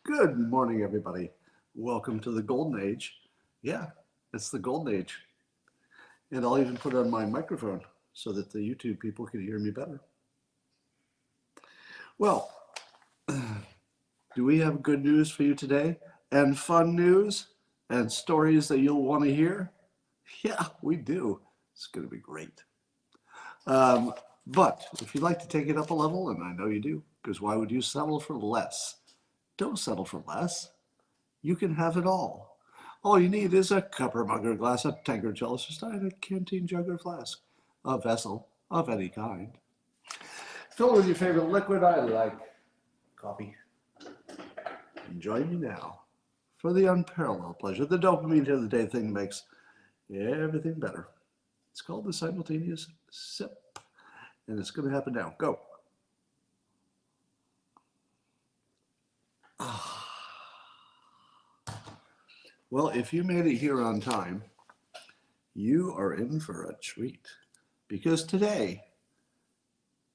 Good morning, everybody. Welcome to the Golden Age. Yeah, it's the Golden Age. And I'll even put on my microphone so that the YouTube people can hear me better. Well, do we have good news for you today? And fun news? And stories that you'll want to hear? Yeah, we do. It's going to be great. But if you'd like to take it up a level, and I know you do, because why would you settle for less? Don't settle for less. You can have it all. All you need is a cup or mug or glass, a tankard, chalice or stein, a canteen, jug or flask, a vessel of any kind. Fill with your favorite liquid. I like coffee. And join me now for the unparalleled pleasure, the dopamine of the day thing makes everything better. It's called the simultaneous sip. And it's going to happen now. Go. Well, if you made it here on time, you are in for a treat. Because today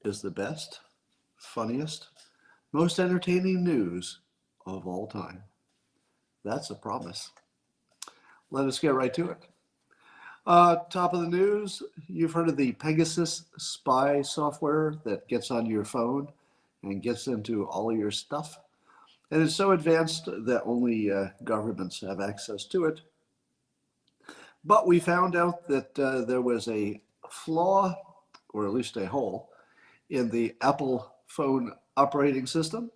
is the best, funniest, most entertaining news of all time. That's a promise. Let us get right to it. Top of the news, you've heard of the Pegasus spy software that gets on your phone and gets into all of your stuff. And it's so advanced that only governments have access to it. But we found out that there was a flaw, or at least a hole, in the Apple phone operating system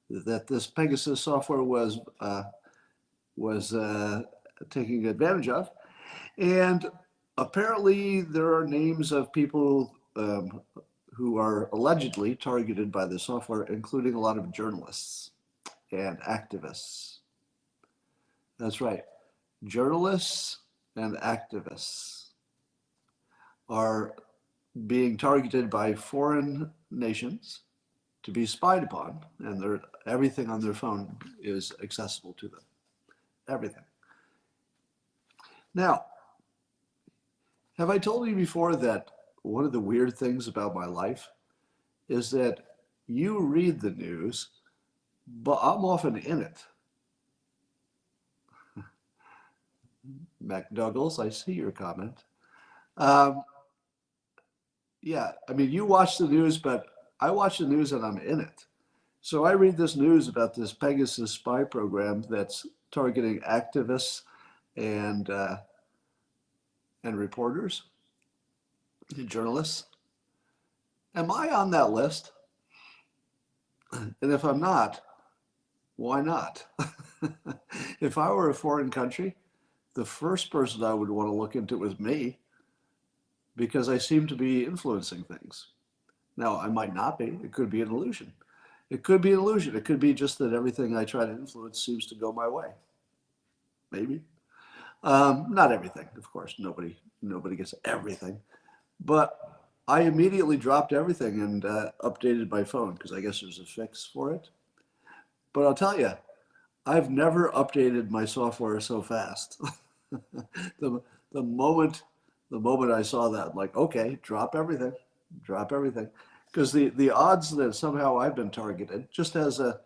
that this Pegasus software was taking advantage of. And apparently there are names of people who are allegedly targeted by the software, including a lot of journalists and activists. That's right. Journalists and activists are being targeted by foreign nations to be spied upon, and everything on their phone is accessible to them. Everything. Now, have I told you before that one of the weird things about my life is that you read the news, but I'm often in it. Mac Douglas, I see your comment. Yeah, I mean, you watch the news, but I watch the news and I'm in it. So I read this news about this Pegasus spy program that's targeting activists and reporters, journalists. Am I on that list? And if I'm not, why not? If I were a foreign country, the first person I would want to look into was me, because I seem to be influencing things. Now, I might not be. It could be an illusion. It could be an illusion. It could be just that everything I try to influence seems to go my way. Maybe. Not everything, of course. Nobody gets everything. But I immediately dropped everything and updated my phone because I guess there's a fix for it. But I'll tell you, I've never updated my software so fast. the moment I saw that, I'm like, okay, drop everything. Because the odds that somehow I've been targeted, just as a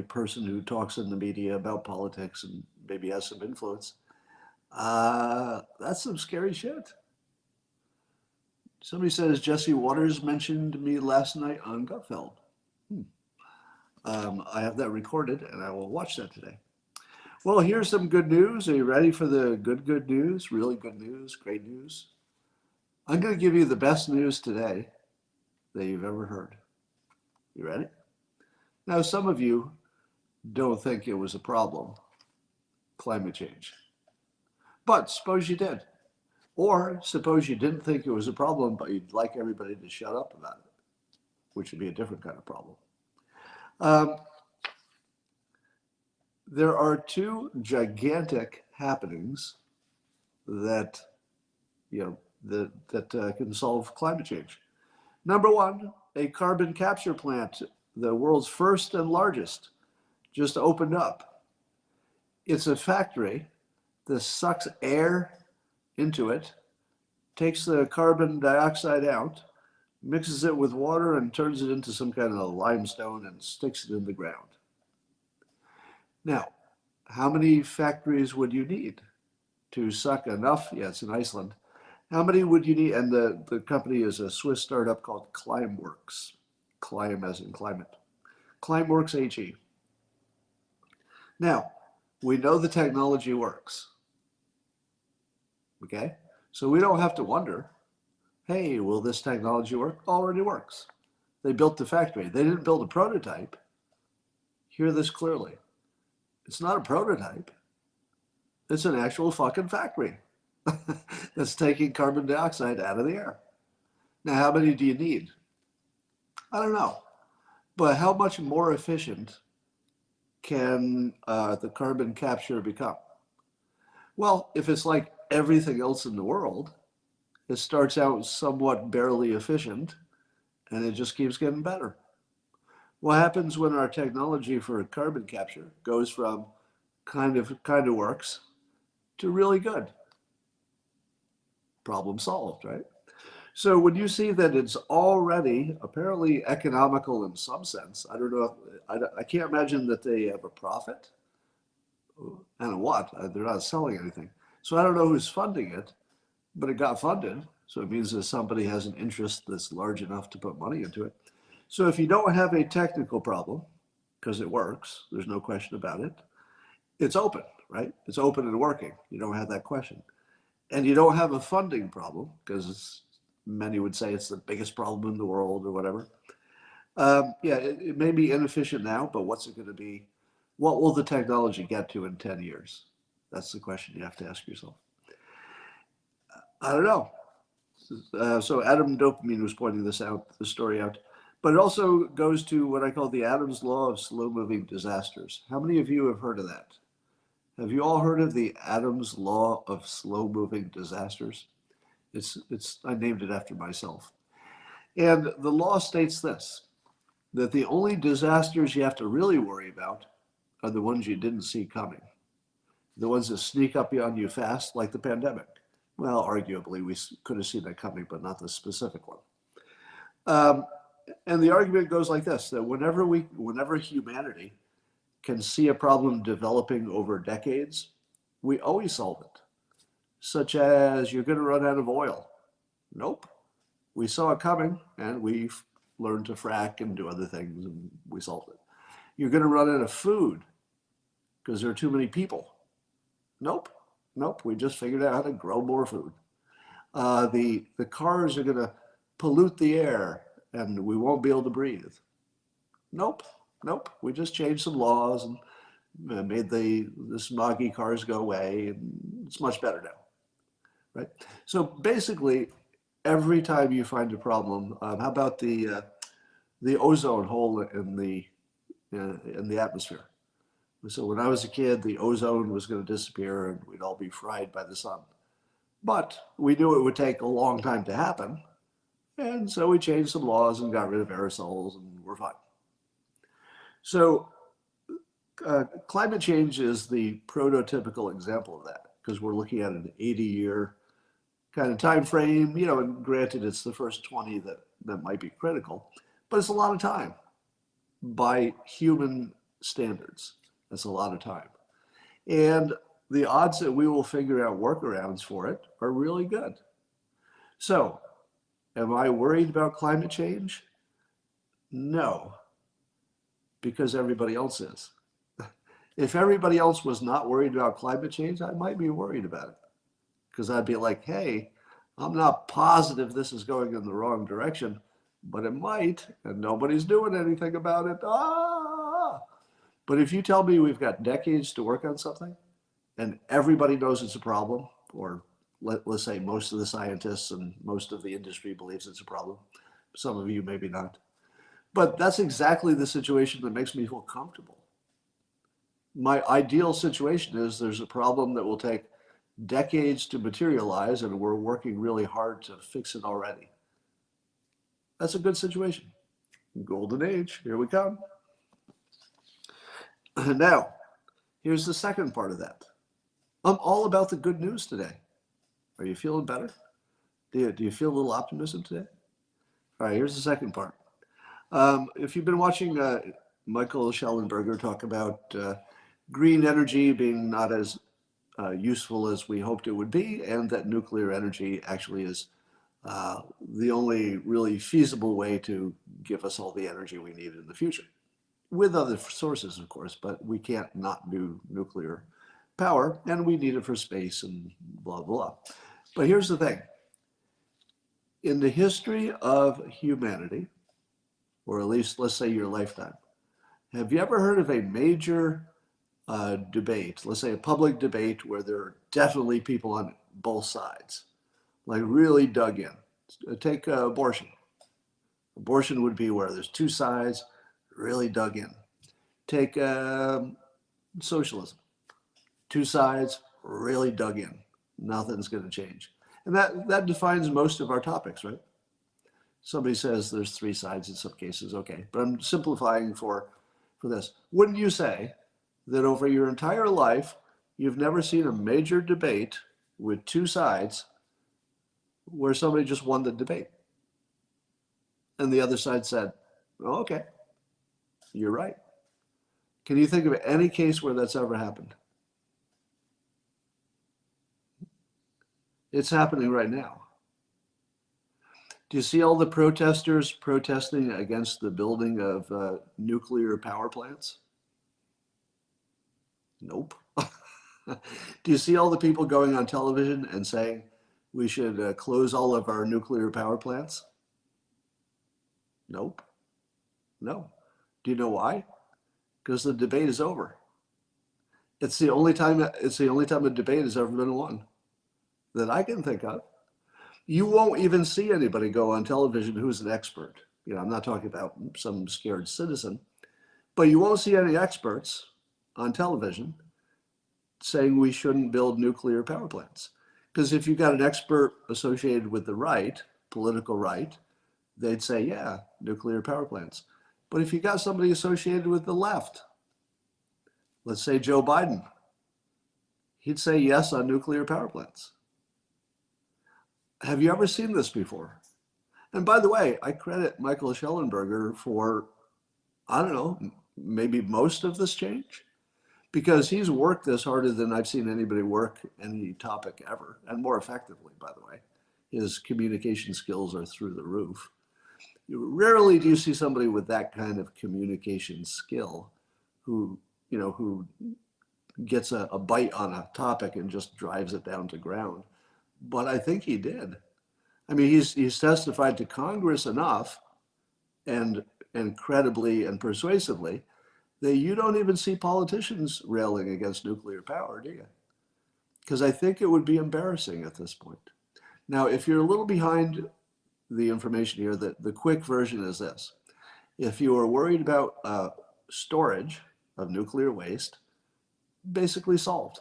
person who talks in the media about politics and maybe has some influence, that's some scary shit. Somebody says Jesse Waters mentioned me last night on Gutfeld. I have that recorded and I will watch that today. Well, here's some good news. Are you ready for the good news? Really good news, great news. I'm going to give you the best news today that you've ever heard. You ready? Now, some of you don't think it was a problem, climate change. But suppose you did. Or suppose you didn't think it was a problem, but you'd like everybody to shut up about it, which would be a different kind of problem. There are two gigantic happenings that can solve climate change. Number one, a carbon capture plant, the world's first and largest, just opened up. It's a factory that sucks air into it, takes the carbon dioxide out, mixes it with water and turns it into some kind of limestone and sticks it in the ground. Now, how many factories would you need to suck enough? Yeah, it's in Iceland. How many would you need? And the company is a Swiss startup called Climeworks. Climb as in climate. Climeworks AG. Now, we know the technology works. Okay? So we don't have to wonder, hey, will this technology work? Already works. They built the factory. They didn't build a prototype. Hear this clearly. It's not a prototype. It's an actual fucking factory that's taking carbon dioxide out of the air. Now, how many do you need? I don't know. But how much more efficient can the carbon capture become? Well, if it's like everything else in the world, it starts out somewhat barely efficient and it just keeps getting better. What happens when our technology for carbon capture goes from kind of works to really good? Problem solved, right? So when you see that it's already apparently economical in some sense, I don't know, I can't imagine that they have a profit. I don't know what, they're not selling anything. So I don't know who's funding it, but it got funded. So it means that somebody has an interest that's large enough to put money into it. So if you don't have a technical problem, because it works, there's no question about it, it's open, right? It's open and working. You don't have that question. And you don't have a funding problem, because many would say it's the biggest problem in the world or whatever. Yeah, it may be inefficient now, but what's it going to be? What will the technology get to in 10 years? That's the question you have to ask yourself. I don't know. So Adam Dopamine was pointing this story out. But it also goes to what I call the Adams Law of slow-moving disasters. How many of you have heard of that? Have you all heard of the Adams Law of slow-moving disasters? I named it after myself. And the law states this, that the only disasters you have to really worry about are the ones you didn't see coming. The ones that sneak up on you fast, like the pandemic. Well, arguably, we could have seen that coming, but not the specific one. And the argument goes like this, that whenever humanity can see a problem developing over decades, we always solve it. Such as, you're going to run out of oil. Nope. We saw it coming, and we've learned to frack and do other things, and we solved it. You're going to run out of food because there are too many people. Nope. We just figured out how to grow more food. The cars are going to pollute the air, and we won't be able to breathe. Nope. We just changed some laws and made the smoggy cars go away, and it's much better now, right? So basically, every time you find a problem, how about the ozone hole in the atmosphere? So when I was a kid, the ozone was going to disappear and we'd all be fried by the sun. But we knew it would take a long time to happen. And so we changed some laws and got rid of aerosols, and we're fine. So climate change is the prototypical example of that, because we're looking at an 80-year kind of time frame, and granted it's the first 20 that might be critical, but it's a lot of time by human standards. That's a lot of time. And the odds that we will figure out workarounds for it are really good. So, am I worried about climate change? No, because everybody else is. If everybody else was not worried about climate change, I might be worried about it. Because I'd be like, hey, I'm not positive this is going in the wrong direction, but it might, and nobody's doing anything about it. But if you tell me we've got decades to work on something, and everybody knows it's a problem, or let's say most of the scientists and most of the industry believes it's a problem, some of you maybe not, but that's exactly the situation that makes me feel comfortable. My ideal situation is there's a problem that will take decades to materialize, and we're working really hard to fix it already. That's a good situation. Golden age, here we come. Now, here's the second part of that. I'm all about the good news today. Are you feeling better? Do you feel a little optimism today? All right, here's the second part. If you've been watching Michael Schellenberger talk about green energy being not as useful as we hoped it would be, and that nuclear energy actually is the only really feasible way to give us all the energy we need in the future, with other sources, of course, but we can't not do nuclear power, and we need it for space and blah, blah. But here's the thing. In the history of humanity, or at least let's say your lifetime, have you ever heard of a major debate, let's say a public debate where there are definitely people on both sides, like really dug in? Take abortion. Abortion would be where there's two sides, really dug in. Take socialism. Two sides, really dug in. Nothing's going to change. And that defines most of our topics, right? Somebody says there's three sides in some cases, okay. But I'm simplifying for this. Wouldn't you say that over your entire life, you've never seen a major debate with two sides where somebody just won the debate? And the other side said, oh, okay, you're right. Can you think of any case where that's ever happened? It's happening right now. Do you see all the protesters protesting against the building of nuclear power plants? Nope. Do you see all the people going on television and saying we should close all of our nuclear power plants? Nope. No. Do you know why? Because the debate is over. It's the only time a debate has ever been won that I can think of. You won't even see anybody go on television who's an expert. You know, I'm not talking about some scared citizen, but you won't see any experts on television saying we shouldn't build nuclear power plants. Because if you got an expert associated with the right, political right, they'd say, yeah, nuclear power plants. But if you got somebody associated with the left, let's say Joe Biden, he'd say yes on nuclear power plants. Have you ever seen this before? And by the way, I credit Michael Schellenberger for, I don't know, maybe most of this change, because he's worked this harder than I've seen anybody work any topic ever, and more effectively, by the way. His communication skills are through the roof. Rarely do you see somebody with that kind of communication skill who gets a bite on a topic and just drives it down to ground. But I think he did. I mean, he's testified to Congress enough and credibly and persuasively that you don't even see politicians railing against nuclear power, do you? Because I think it would be embarrassing at this point. Now, if you're a little behind the information here, the quick version is this. If you are worried about storage of nuclear waste, basically solved.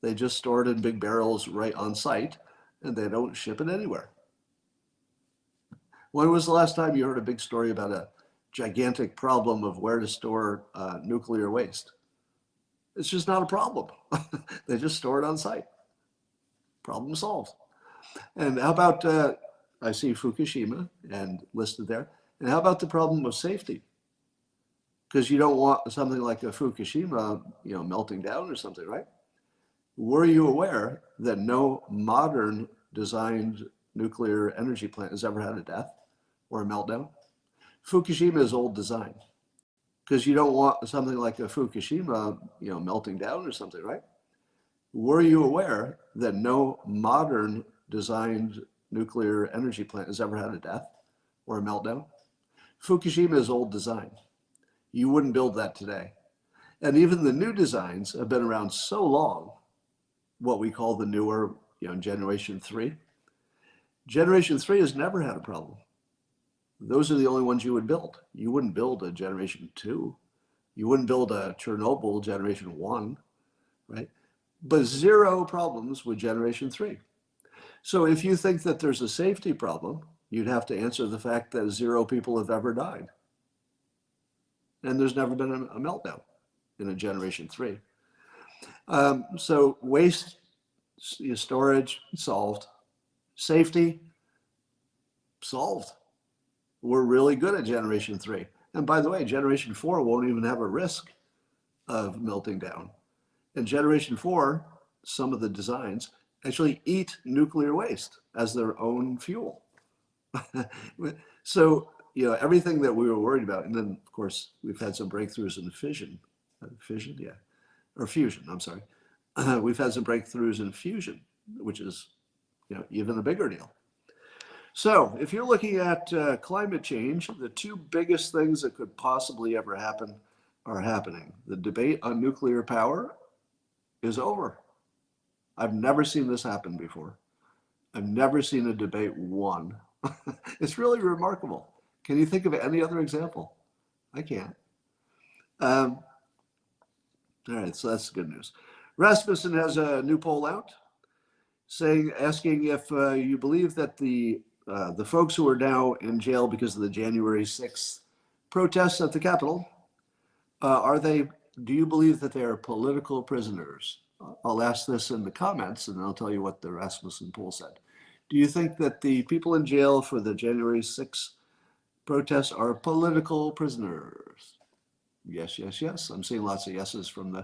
They just store it in big barrels right on site, and they don't ship it anywhere. When was the last time you heard a big story about a gigantic problem of where to store nuclear waste? It's just not a problem. They just store it on site. Problem solved. And how about, I see Fukushima and listed there. And how about the problem of safety? Because you don't want something like a Fukushima, melting down or something, right? Were you aware that no modern designed nuclear energy plant has ever had a death or a meltdown? Fukushima is old design. Because you don't want something like a Fukushima, melting down or something, right? Were you aware that no modern designed nuclear energy plant has ever had a death or a meltdown? Fukushima is old design. You wouldn't build that today. And even the new designs have been around so long, what we call the newer, generation 3. Generation 3 has never had a problem. Those are the only ones you would build. You wouldn't build a generation 2. You wouldn't build a Chernobyl generation 1, right? But zero problems with generation 3. So if you think that there's a safety problem, you'd have to answer the fact that 0 people have ever died. And there's never been a meltdown in a generation 3. So waste storage, solved. Safety, solved. we're really good at Generation 3. And by the way, Generation 4 won't even have a risk of melting down. And Generation 4, some of the designs actually eat nuclear waste as their own fuel. So, everything that we were worried about, and then of course we've had some breakthroughs in fission, or fusion, I'm sorry. We've had some breakthroughs in fusion, which is, even a bigger deal. So if you're looking at climate change, the two biggest things that could possibly ever happen are happening. The debate on nuclear power is over. I've never seen this happen before. I've never seen a debate won. It's really remarkable. Can you think of any other example? I can't. All right, so that's good news. Rasmussen has a new poll out asking if you believe that the folks who are now in jail because of the January 6th protests at the Capitol, do you believe that they are political prisoners? I'll ask this in the comments and I'll tell you what the Rasmussen poll said. Do you think that the people in jail for the January 6th protests are political prisoners? Yes, yes, yes. I'm seeing lots of yeses from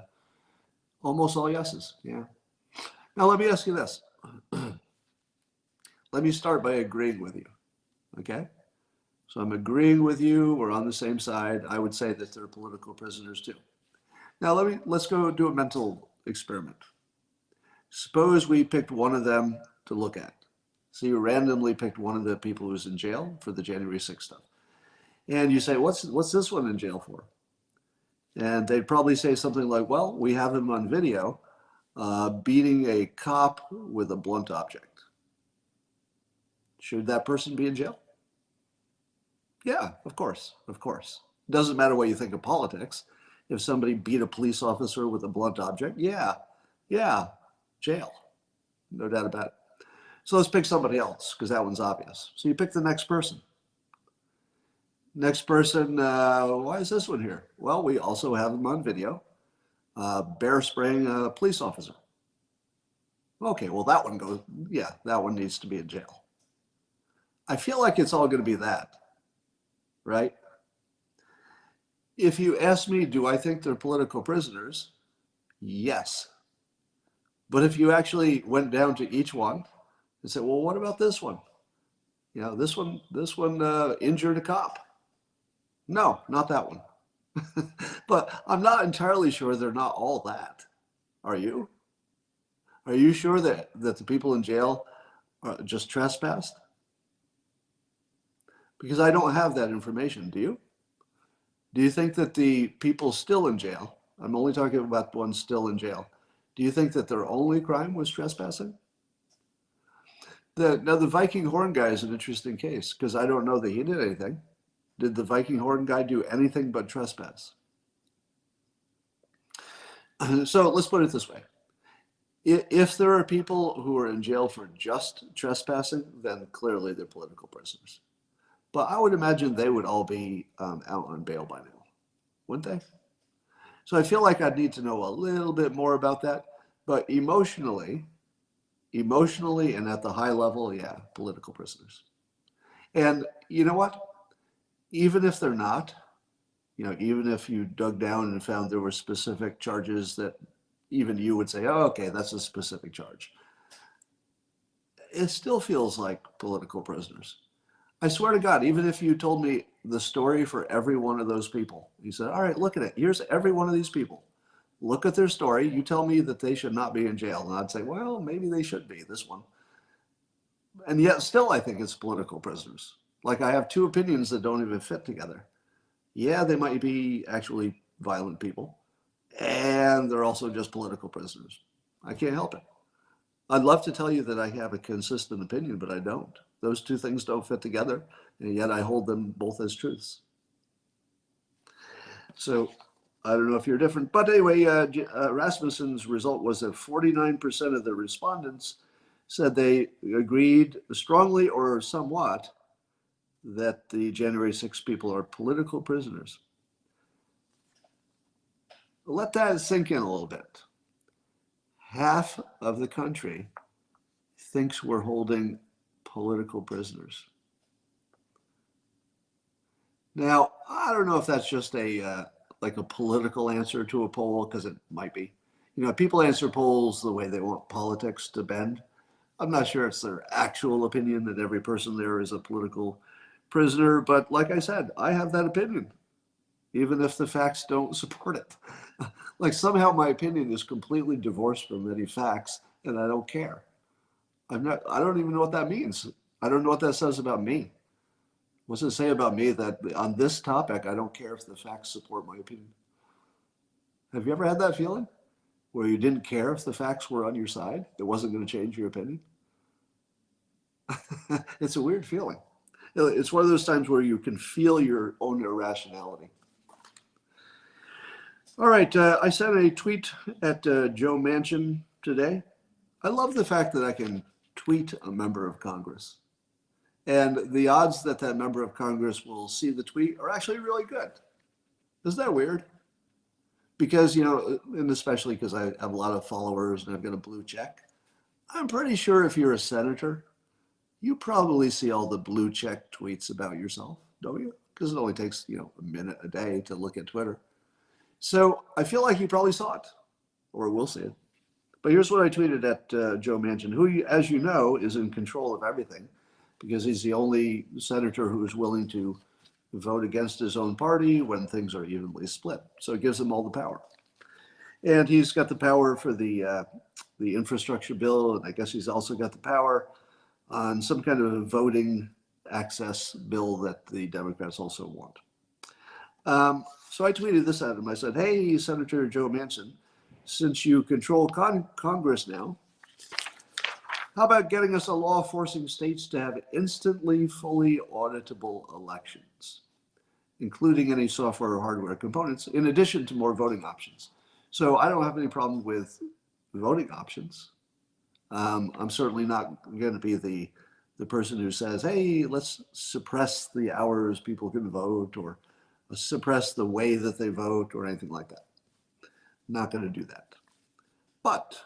almost all yeses. Yeah. Now let me ask you this. Let me start by agreeing with you. Okay? So I'm agreeing with you. We're on the same side. I would say that they're political prisoners too. Now let's go do a mental experiment. Suppose we picked one of them to look at. So you randomly picked one of the people who's in jail for the January 6th stuff. And you say, what's this one in jail for? And they'd probably say something like, well, we have him on video beating a cop with a blunt object. Should that person be in jail? Yeah, of course, of course. Doesn't matter what you think of politics. If somebody beat a police officer with a blunt object, yeah, jail. No doubt about it. So let's pick somebody else because that one's obvious. So you pick the next person. Next person, why is this one here? Well, we also have him on video, bear spraying a police officer. Okay, well that one needs to be in jail. I feel like it's all going to be that, right? If you ask me, do I think they're political prisoners? Yes. But if you actually went down to each one and said, well, what about this one? This one injured a cop. No, not that one. But I'm not entirely sure they're not all that. Are you? Are you sure that the people in jail are just trespassed? Because I don't have that information. Do you? Do you think that the people still in jail, I'm only talking about the ones still in jail, do you think that their only crime was trespassing? Now, the Viking horn guy is an interesting case because I don't know that he did anything. Did the Viking horn guy do anything but trespass? So let's put it this way. If there are people who are in jail for just trespassing, then clearly they're political prisoners. But I would imagine they would all be out on bail by now, wouldn't they? So I feel like I'd need to know a little bit more about that. But emotionally and at the high level, yeah, political prisoners. And you know what? Even if they're not, even if you dug down and found there were specific charges that even you would say, oh, okay, that's a specific charge. It still feels like political prisoners. I swear to God, even if you told me the story for every one of those people, you said, all right, look at it. Here's every one of these people. Look at their story. You tell me that they should not be in jail. And I'd say, well, maybe they should be, this one. And yet still, I think it's political prisoners. Like I have two opinions that don't even fit together. Yeah, they might be actually violent people. And they're also just political prisoners. I can't help it. I'd love to tell you that I have a consistent opinion, but I don't. Those two things don't fit together, and yet I hold them both as truths. So I don't know if you're different. But anyway, Rasmussen's result was that 49% of the respondents said they agreed strongly or somewhat that the January 6 people are political prisoners. Let that sink in a little bit. Half of the country thinks we're holding political prisoners. Now, I don't know if that's just a like a political answer to a poll, because it might be. You know, people answer polls the way they want politics to bend. I'm not sure it's their actual opinion that every person there is a political prisoner, but like I said, I have that opinion, even if the facts don't support it. Like somehow my opinion is completely divorced from any facts, and I don't care. I don't even know what that means. I don't know what that says about me. What's it say about me that on this topic, I don't care if the facts support my opinion? Have you ever had that feeling where you didn't care if the facts were on your side? It wasn't going to change your opinion? It's a weird feeling. It's one of those times where you can feel your own irrationality. All right, I sent a tweet at Joe Manchin today. I love the fact that I can tweet a member of Congress. And the odds that that member of Congress will see the tweet are actually really good. Isn't that weird? Because, you know, and especially because I have a lot of followers and I've got a blue check, I'm pretty sure if you're a senator, you probably see all the blue check tweets about yourself, don't you? Because it only takes, you know, a minute a day to look at Twitter. So I feel like you probably saw it or will see it. But here's what I tweeted at Joe Manchin, who, as you know, is in control of everything because he's the only senator who is willing to vote against his own party when things are evenly split. So it gives him all the power. And he's got the power for the infrastructure bill, and I guess he's also got the power on some kind of voting access bill that the Democrats also want. So I tweeted this at him. I said, hey, Senator Joe Manchin, since you control Congress now, how about getting us a law forcing states to have instantly fully auditable elections, including any software or hardware components, in addition to more voting options? So I don't have any problem with voting options. I'm certainly not going to be the person who says, hey, let's suppress the hours people can vote or suppress the way that they vote or anything like that. Not going to do that. But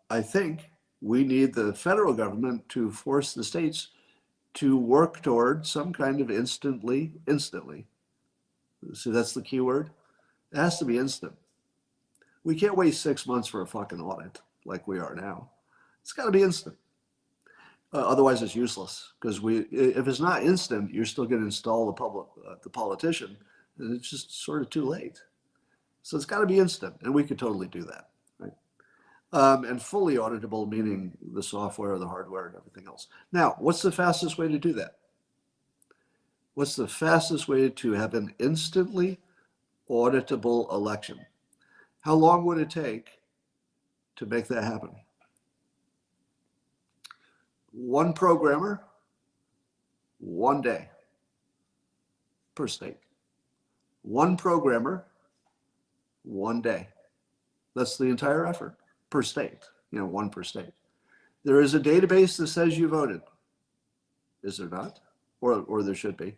I think we need the federal government to force the states to work toward some kind of instantly. See, that's the key word. It has to be instant. We can't wait 6 months for a fucking audit like we are now. It's got to be instant. Otherwise, it's useless because if it's not instant, you're still going to install the politician, and it's just sort of too late. So it's got to be instant, and we could totally do that, right? And fully auditable, meaning the software, the hardware, and everything else. Now, what's the fastest way to do that? What's the fastest way to have an instantly auditable election? How long would it take to make that happen? One programmer, 1 day per state. One programmer, 1 day. That's the entire effort per state, you know, one per state. There is a database that says you voted. Is there not? Or there should be.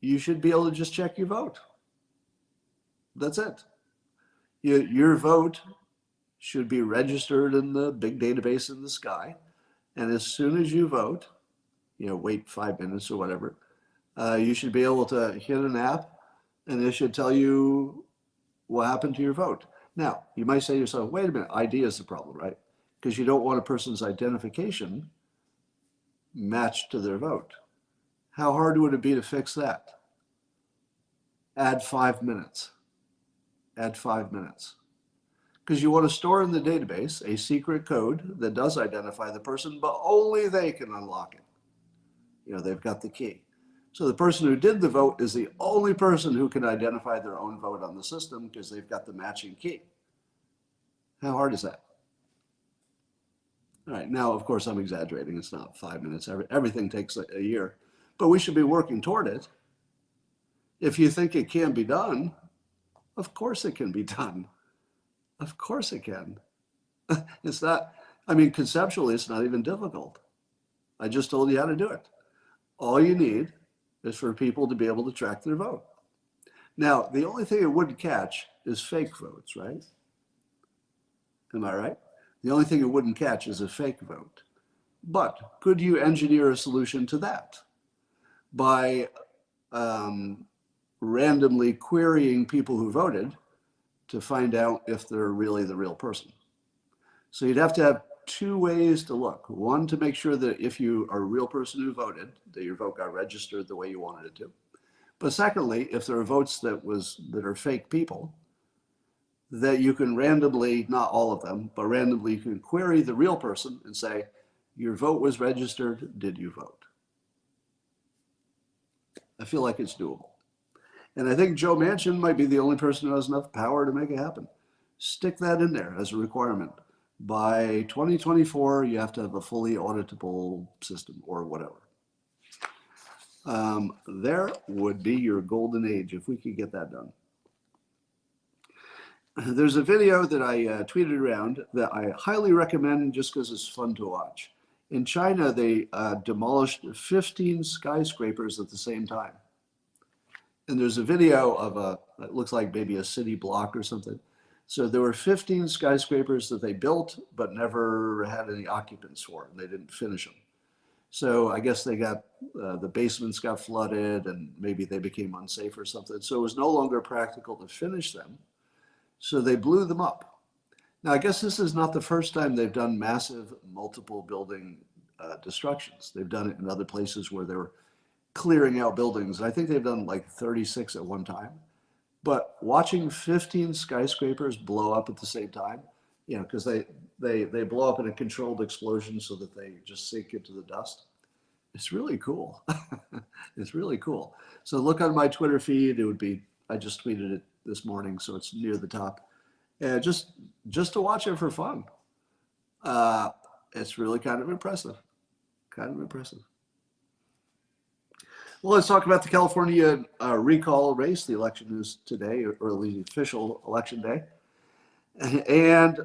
You should be able to just check your vote. That's it. Your vote should be registered in the big database in the sky. And as soon as you vote, you know, wait 5 minutes or whatever, you should be able to hit an app and it should tell you what happened to your vote. Now, you might say to yourself, wait a minute, ID is the problem, right? Because you don't want a person's identification matched to their vote. How hard would it be to fix that? Add 5 minutes. Add 5 minutes. Because you want to store in the database a secret code that does identify the person, but only they can unlock it. You know, they've got the key. So the person who did the vote is the only person who can identify their own vote on the system because they've got the matching key. How hard is that? All right, now, of course, I'm exaggerating. It's not 5 minutes. Everything takes a year, but we should be working toward it. If you think it can be done, of course it can be done. Of course it can. It's not, I mean, conceptually, it's not even difficult. I just told you how to do it. All you need is for people to be able to track their vote. Now, the only thing it wouldn't catch is fake votes, right? Am I right? The only thing it wouldn't catch is a fake vote. But could you engineer a solution to that by randomly querying people who voted to find out if they're really the real person? So you'd have to have two ways to look. One, to make sure that if you are a real person who voted, that your vote got registered the way you wanted it to. But secondly, if there are votes that are fake people, that you can randomly, not all of them, but randomly you can query the real person and say, your vote was registered, did you vote? I feel like it's doable. And I think Joe Manchin might be the only person who has enough power to make it happen. Stick that in there as a requirement. By 2024, you have to have a fully auditable system or whatever. There would be your golden age if we could get that done. There's a video that I tweeted around that I highly recommend just because it's fun to watch. In China, they demolished 15 skyscrapers at the same time. And there's a video of it looks like maybe a city block or something. So there were 15 skyscrapers that they built, but never had any occupants for, and they didn't finish them. So I guess they got, the basements got flooded and maybe they became unsafe or something. So it was no longer practical to finish them. So they blew them up. Now, I guess this is not the first time they've done massive multiple building destructions. They've done it in other places where they were clearing out buildings. I think they've done like 36 at one time. But watching 15 skyscrapers blow up at the same time, you know, because they blow up in a controlled explosion so that they just sink into the dust. It's really cool. It's really cool. So look on my Twitter feed. It would be, I just tweeted it this morning, so it's near the top. And just to watch it for fun. It's really kind of impressive. Kind of impressive. Well, let's talk about the California recall race. The election is today, or at least the official election day. And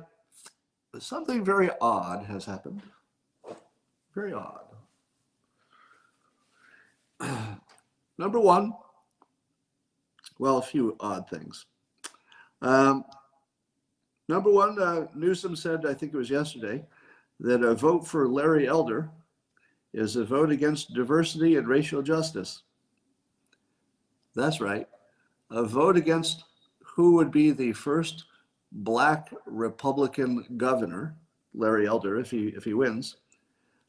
something very odd has happened. Very odd. Number one, well, a few odd things. Number one, Newsom said, I think it was yesterday, that a vote for Larry Elder is a vote against diversity and racial justice. That's right. A vote against who would be the first Black Republican governor, Larry Elder, if he wins,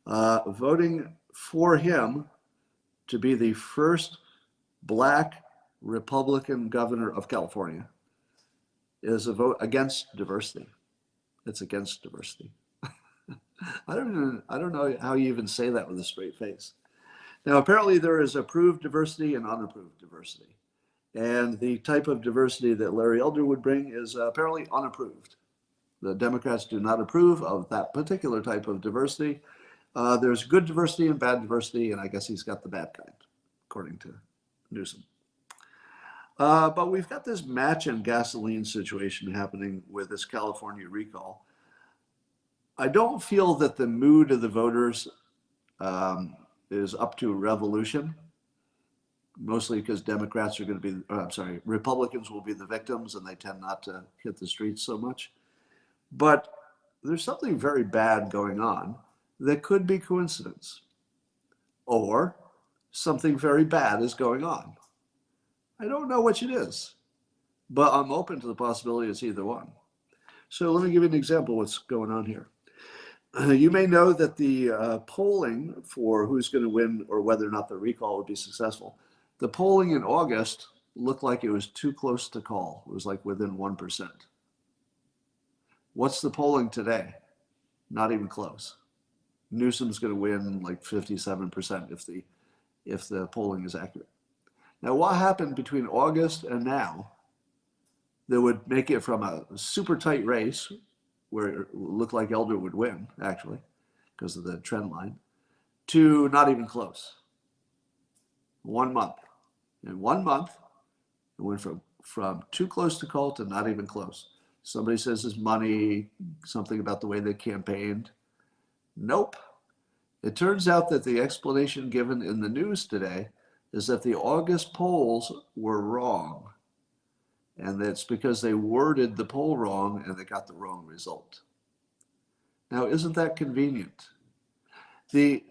voting for him to be the first Black Republican governor of California is a vote against diversity. It's against diversity. I don't know how you even say that with a straight face. Now, apparently there is approved diversity and unapproved diversity. And the type of diversity that Larry Elder would bring is apparently unapproved. The Democrats do not approve of that particular type of diversity. There's good diversity and bad diversity, and I guess he's got the bad kind, according to Newsom. But we've got this match and gasoline situation happening with this California recall. I don't feel that the mood of the voters is up to revolution, mostly because Democrats are going to be, Republicans will be the victims and they tend not to hit the streets so much. But there's something very bad going on that could be coincidence, or something very bad is going on. I don't know which it is, but I'm open to the possibility it's either one. So let me give you an example of what's going on here. You may know that the polling for who's going to win or whether or not the recall would be successful, the polling in August looked like it was too close to call. It was like within 1%. What's the polling today? Not even close. Newsom's going to win like 57% if the polling is accurate. Now, what happened between August and now that would make it from a super tight race where it looked like Elder would win, actually, because of the trend line, to not even close? 1 month. In 1 month, it went from too close to call to not even close. Somebody says it's money, something about the way they campaigned. Nope. It turns out that the explanation given in the news today is that the August polls were wrong. And that's because they worded the poll wrong and they got the wrong result. Now, isn't that convenient? The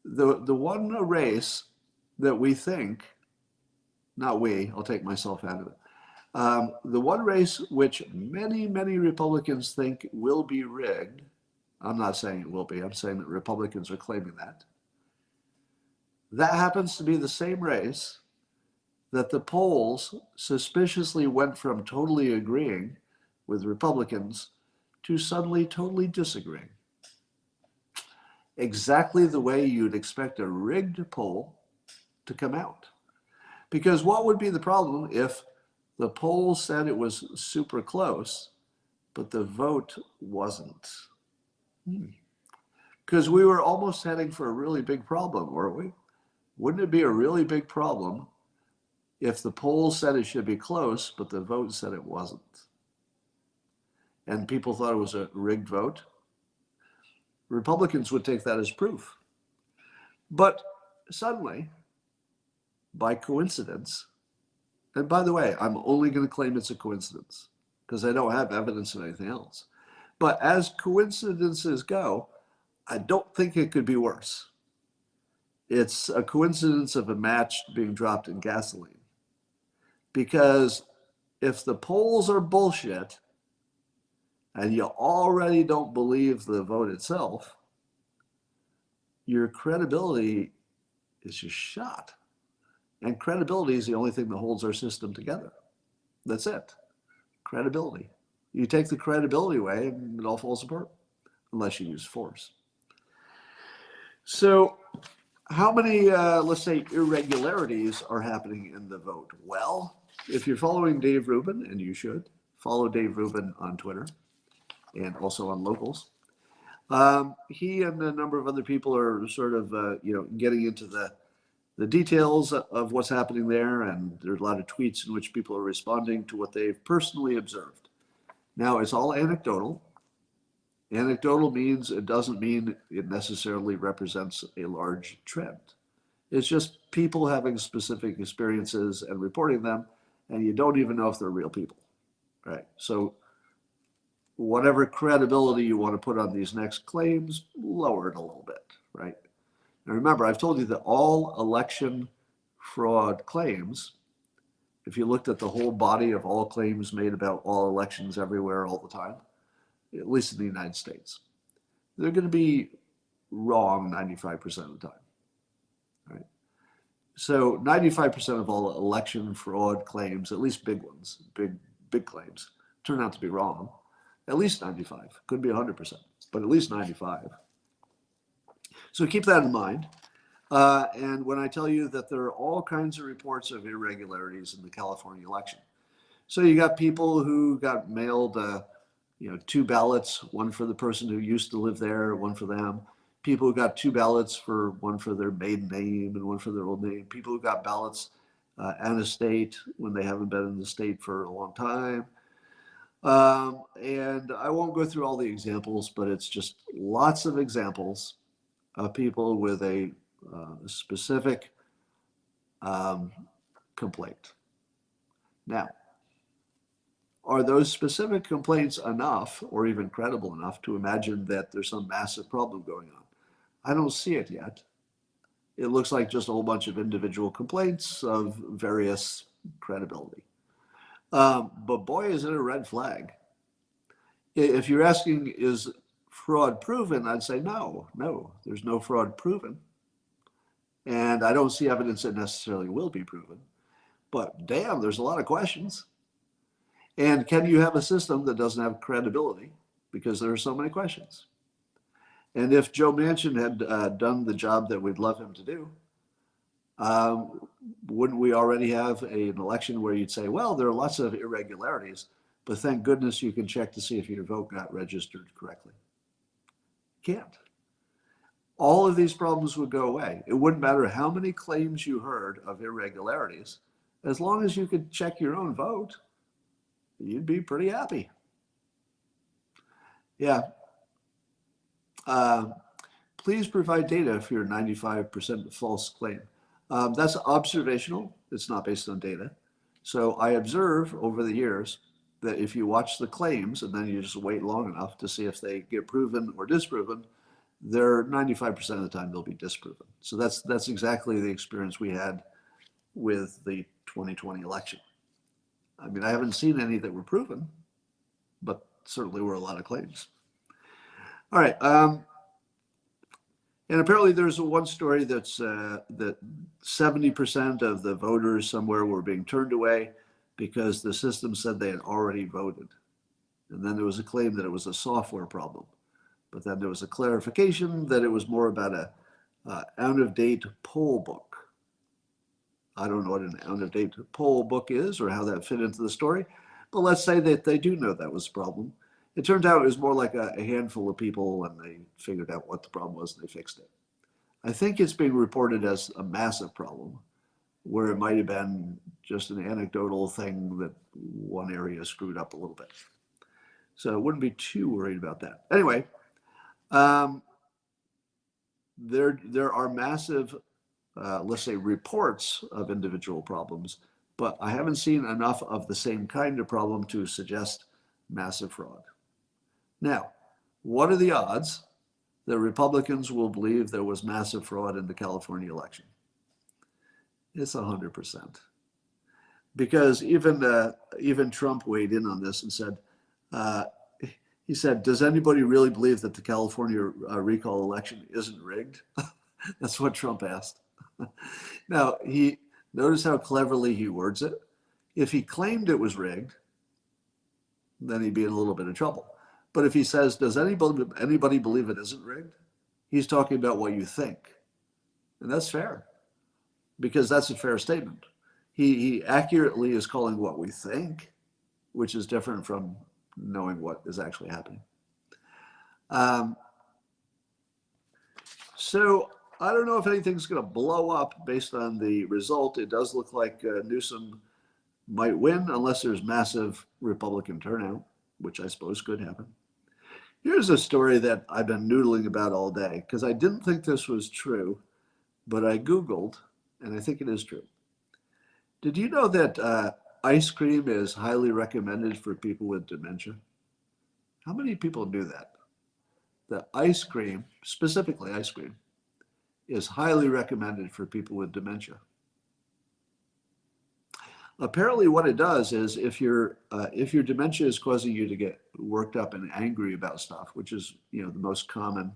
the one race that we think, not we, I'll take myself out of it. The one race which many Republicans think will be rigged, I'm not saying it will be, I'm saying that Republicans are claiming that. That happens to be the same race that the polls suspiciously went from totally agreeing with Republicans to suddenly totally disagreeing. Exactly the way you'd expect a rigged poll to come out. Because what would be the problem if the poll said it was super close, but the vote wasn't? Because we were almost heading for a really big problem, weren't we? Wouldn't it be a really big problem if the poll said it should be close, but the vote said it wasn't? And people thought it was a rigged vote? Republicans would take that as proof. But suddenly, by coincidence, and by the way, I'm only going to claim it's a coincidence because I don't have evidence of anything else. But as coincidences go, I don't think it could be worse. It's a coincidence of a match being dropped in gasoline. Because if the polls are bullshit and you already don't believe the vote itself, your credibility is just shot. And credibility is the only thing that holds our system together. That's it. Credibility. You take the credibility away and it all falls apart, unless you use force. So how many, let's say, irregularities are happening in the vote? Well, if you're following Dave Rubin, and you should, follow Dave Rubin on Twitter and also on Locals. He and a number of other people are sort of, getting into the details of what's happening there, and there's a lot of tweets in which people are responding to what they've personally observed. Now, it's all anecdotal. Anecdotal means it doesn't mean it necessarily represents a large trend. It's just people having specific experiences and reporting them, and you don't even know if they're real people, right? So whatever credibility you want to put on these next claims, lower it a little bit, right? Now remember, I've told you that all election fraud claims, if you looked at the whole body of all claims made about all elections everywhere all the time, at least in the United States, they're going to be wrong 95% of the time, right? So 95% of all election fraud claims, at least big ones, big claims, turn out to be wrong. At least 95, could be 100%, but at least 95. So keep that in mind. And when I tell you that there are all kinds of reports of irregularities in the California election. So you got people who got mailed, 2 ballots, one for the person who used to live there, one for them. People who got 2 ballots, one for their maiden name and one for their old name. People who got ballots out of state when they haven't been in the state for a long time. And I won't go through all the examples, but it's just lots of examples of people with a specific complaint. Now, are those specific complaints enough or even credible enough to imagine that there's some massive problem going on? I don't see it yet. It looks like just a whole bunch of individual complaints of various credibility. But boy, is it a red flag. If you're asking, is fraud proven? I'd say no, there's no fraud proven. And I don't see evidence that necessarily will be proven. But damn, there's a lot of questions. And can you have a system that doesn't have credibility? Because there are so many questions. And if Joe Manchin had done the job that we'd love him to do, wouldn't we already have an election where you'd say, well, there are lots of irregularities, but thank goodness you can check to see if your vote got registered correctly? Can't. All of these problems would go away. It wouldn't matter how many claims you heard of irregularities. As long as you could check your own vote, you'd be pretty happy. Yeah. Please provide data for your 95% false claim. That's observational. It's not based on data. So I observe over the years that if you watch the claims and then you just wait long enough to see if they get proven or disproven, they're 95% of the time they'll be disproven. So that's exactly the experience we had with the 2020 election. I mean, I haven't seen any that were proven, but certainly were a lot of claims. All right. And apparently there's one story that's that 70% of the voters somewhere were being turned away because the system said they had already voted. And then there was a claim that it was a software problem. But then there was a clarification that it was more about a out-of-date poll book. I don't know what an out-of-date poll book is or how that fit into the story, but let's say that they do know that was the problem. It turned out it was more like a handful of people, and they figured out what the problem was and they fixed it. I think it's being reported as a massive problem, where it might have been just an anecdotal thing that one area screwed up a little bit. So I wouldn't be too worried about that. Anyway, there are massive, let's say, reports of individual problems, but I haven't seen enough of the same kind of problem to suggest massive fraud. Now, what are the odds that Republicans will believe there was massive fraud in the California election? It's 100%. Because even Trump weighed in on this and said, he said, does anybody really believe that the California recall election isn't rigged? That's what Trump asked. Now, notice how cleverly he words it. If he claimed it was rigged, then he'd be in a little bit of trouble. But if he says, does anybody believe it isn't rigged? He's talking about what you think. And that's fair, because that's a fair statement. He accurately is calling what we think, which is different from knowing what is actually happening. So I don't know if anything's going to blow up based on the result. It does look like Newsom might win unless there's massive Republican turnout, which I suppose could happen. Here's a story that I've been noodling about all day because I didn't think this was true, but I Googled, and I think it is true. Did you know that ice cream is highly recommended for people with dementia? How many people knew that? That ice cream, specifically ice cream, is highly recommended for people with dementia. Apparently what it does is if your dementia is causing you to get worked up and angry about stuff, which is the most common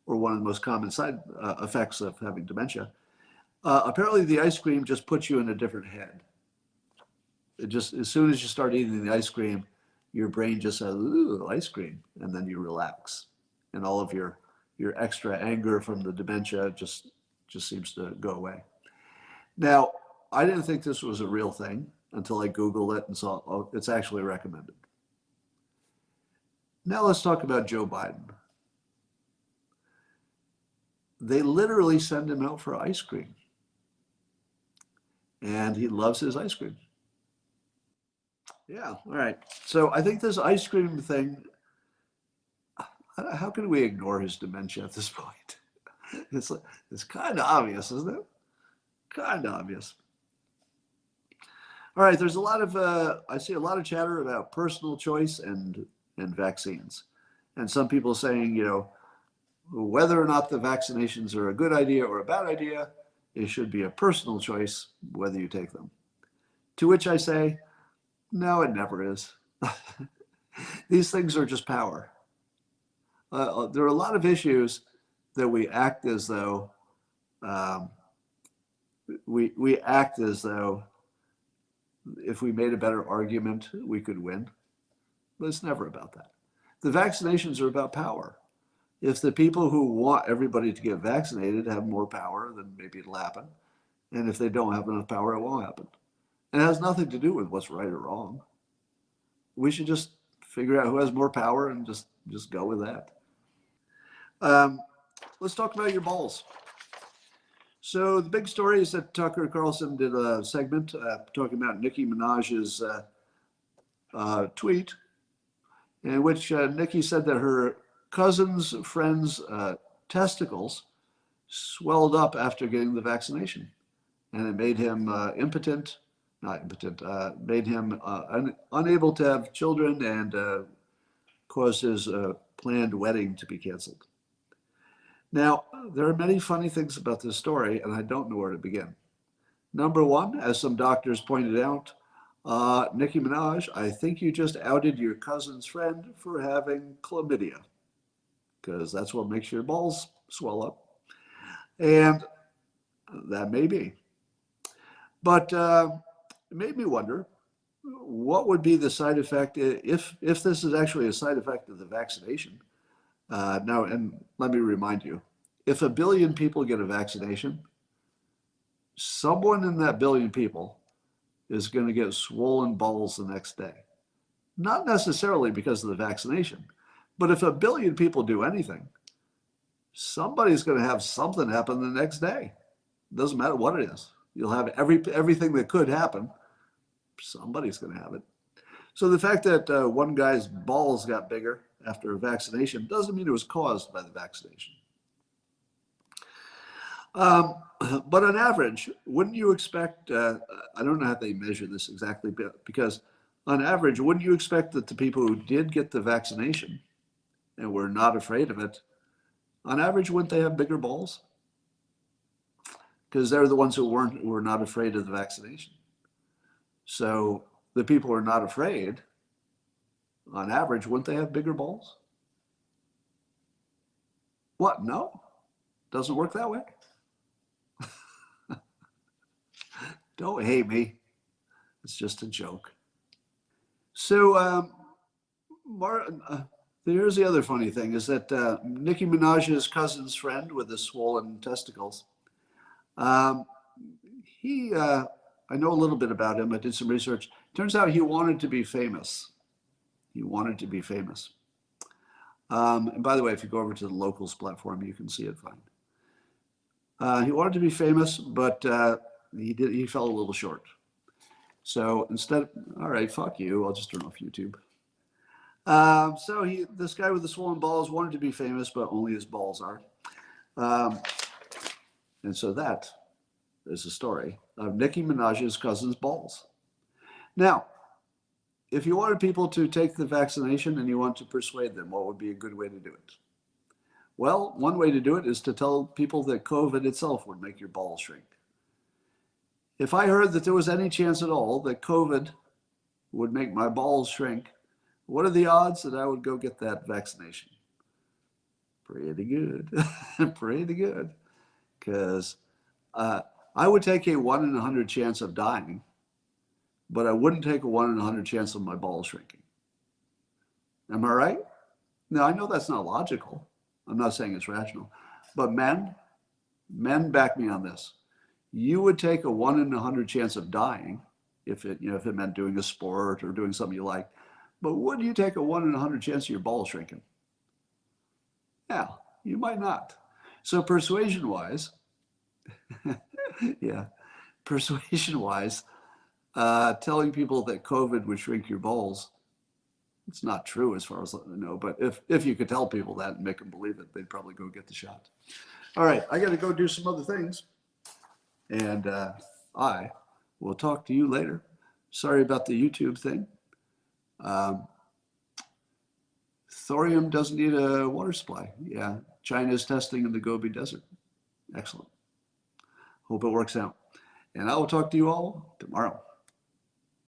or one of the most common side effects of having dementia, apparently the ice cream just puts you in a different head. It just, as soon as you start eating the ice cream, your brain just says, ooh, ice cream, and then you relax. And all of your extra anger from the dementia just seems to go away. Now, I didn't think this was a real thing until I Googled it and saw, oh, it's actually recommended. Now let's talk about Joe Biden. They literally send him out for ice cream. And he loves his ice cream. Yeah, all right. So I think this ice cream thing, how can we ignore his dementia at this point? It's kind of obvious, isn't it? Kind of obvious. All right, there's a lot of, I see a lot of chatter about personal choice and vaccines. And some people saying, whether or not the vaccinations are a good idea or a bad idea, it should be a personal choice whether you take them. To which I say, no, it never is. These things are just power. There are a lot of issues that we act as though, we act as though if we made a better argument, we could win. But it's never about that. The vaccinations are about power. If the people who want everybody to get vaccinated have more power, then maybe it'll happen. And if they don't have enough power, it won't happen. And it has nothing to do with what's right or wrong. We should just figure out who has more power and just go with that. Let's talk about your balls. So the big story is that Tucker Carlson did a segment talking about Nicki Minaj's tweet, in which Nicki said that her cousin's friend's testicles swelled up after getting the vaccination, and it made him made him unable to have children and caused his planned wedding to be canceled. Now, there are many funny things about this story, and I don't know where to begin. Number one, as some doctors pointed out, Nicki Minaj, I think you just outed your cousin's friend for having chlamydia, because that's what makes your balls swell up. And that may be. But it made me wonder what would be the side effect if this is actually a side effect of the vaccination. Now, and let me remind you, if a billion people get a vaccination, someone in that billion people is going to get swollen balls the next day. Not necessarily because of the vaccination, but if a billion people do anything, somebody's going to have something happen the next day. It doesn't matter what it is. You'll have everything that could happen. Somebody's going to have it. So the fact that one guy's balls got bigger after a vaccination doesn't mean it was caused by the vaccination. But on average, wouldn't you expect, I don't know how they measure this exactly, because on average, wouldn't you expect that the people who did get the vaccination and were not afraid of it, on average, wouldn't they have bigger balls? Because they're the ones who were not afraid of the vaccination. So the people who are not afraid, on average, wouldn't they have bigger balls? What? No? Doesn't work that way? Don't hate me. It's just a joke. So, here's the other funny thing is that Nicki Minaj's cousin's friend with the swollen testicles, I know a little bit about him. I did some research. Turns out he wanted to be famous. He wanted to be famous. And by the way, if you go over to the Locals platform, you can see it fine. He wanted to be famous, but he fell a little short. So instead, all right, fuck you. I'll just turn off YouTube. So this guy with the swollen balls wanted to be famous, but only his balls are. And so that is the story of Nicki Minaj's cousin's balls. Now, if you wanted people to take the vaccination and you want to persuade them, what would be a good way to do it? Well, one way to do it is to tell people that COVID itself would make your balls shrink. If I heard that there was any chance at all that COVID would make my balls shrink, what are the odds that I would go get that vaccination? Pretty good. Pretty good. Because I would take a 1 in 100 chance of dying, but I wouldn't take a 1 in 100 chance of my balls shrinking. Am I right? Now, I know that's not logical. I'm not saying it's rational. But men back me on this. You would take a 1 in 100 chance of dying if it meant doing a sport or doing something you like. But would you take a 1 in 100 chance of your balls shrinking? Yeah, you might not. So persuasion-wise, telling people that COVID would shrink your balls, it's not true as far as I know. But if you could tell people that and make them believe it, they'd probably go get the shot. All right, I got to go do some other things. And I will talk to you later. Sorry about the YouTube thing. Thorium doesn't need a water supply. Yeah, China's testing in the Gobi Desert. Excellent. Hope it works out. And I will talk to you all tomorrow.